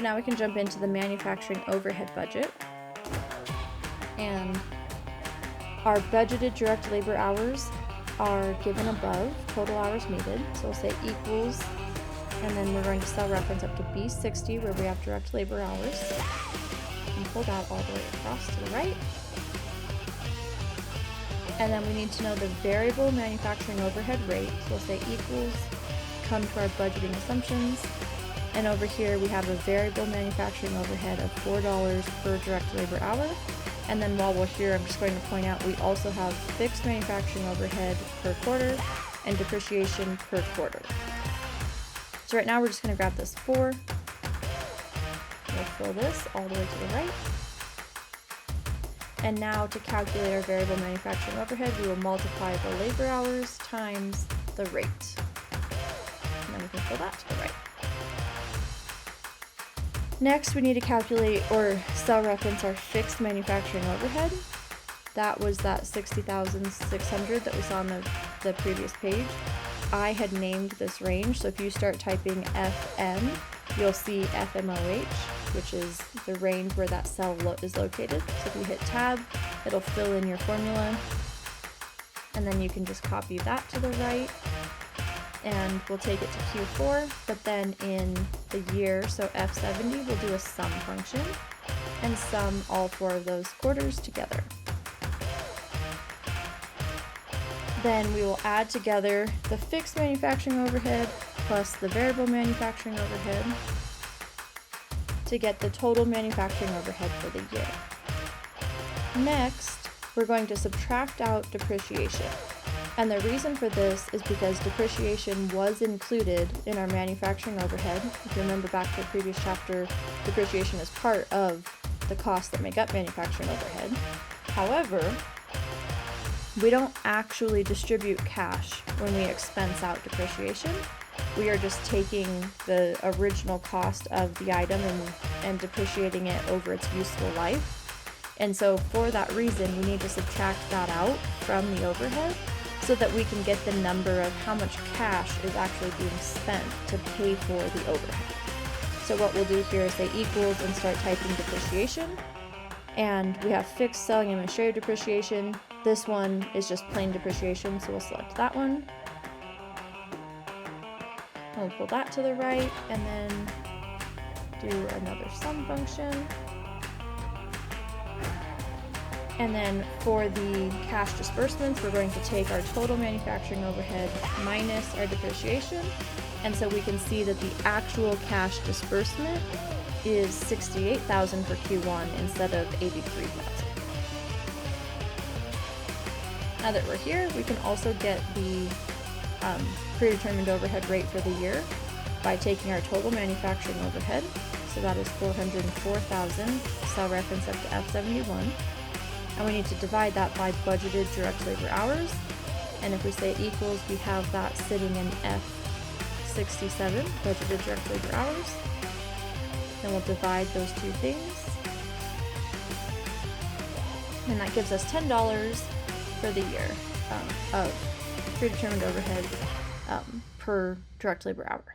now we can jump into the manufacturing overhead budget. And our budgeted direct labor hours are given above, total hours needed. So we'll say equals, and then we're going to cell reference up to B60 where we have direct labor hours. And pull that all the way across to the right. And then we need to know the variable manufacturing overhead rate. So we'll say equals, come to our budgeting assumptions. And over here we have a variable manufacturing overhead of $4 per direct labor hour. And then while we're here, I'm just going to point out we also have fixed manufacturing overhead per quarter and depreciation per quarter. So right now we're just going to grab this 4. We'll fill this all the way to the right. And now to calculate our variable manufacturing overhead, we will multiply the labor hours times the rate. And then we can fill that to the right. Next, we need to calculate or cell reference our fixed manufacturing overhead. That was that 60,600 that we saw on the previous page. I had named this range, so if you start typing FM, you'll see FMOH, which is the range where that cell is located. So if you hit tab, it'll fill in your formula, and then you can just copy that to the right, and we'll take it to Q4, but then in the year, so F70, we'll do a sum function, and sum all 4 of those quarters together. Then we will add together the fixed manufacturing overhead plus the variable manufacturing overhead to get the total manufacturing overhead for the year. Next, we're going to subtract out depreciation. And the reason for this is because depreciation was included in our manufacturing overhead. If you remember back to the previous chapter, depreciation is part of the costs that make up manufacturing overhead. However, we don't actually distribute cash when we expense out depreciation. We are just taking the original cost of the item and depreciating it over its useful life. And so for that reason, we need to subtract that out from the overhead so that we can get the number of how much cash is actually being spent to pay for the overhead. So what we'll do here is say equals and start typing depreciation. And we have fixed selling and administrative depreciation. This one is just plain depreciation, so we'll select that one. We'll pull that to the right and then do another sum function. And then for the cash disbursements, we're going to take our total manufacturing overhead minus our depreciation. And so we can see that the actual cash disbursement is $68,000 for Q1 instead of $83,000. Now that we're here, we can also get the predetermined overhead rate for the year by taking our total manufacturing overhead. So that is $404,000, cell reference up to F71. And we need to divide that by budgeted direct labor hours. And if we say equals, we have that sitting in F67, budgeted direct labor hours. Then we'll divide those two things. And that gives us $10 for the year of predetermined overhead per direct labor hour.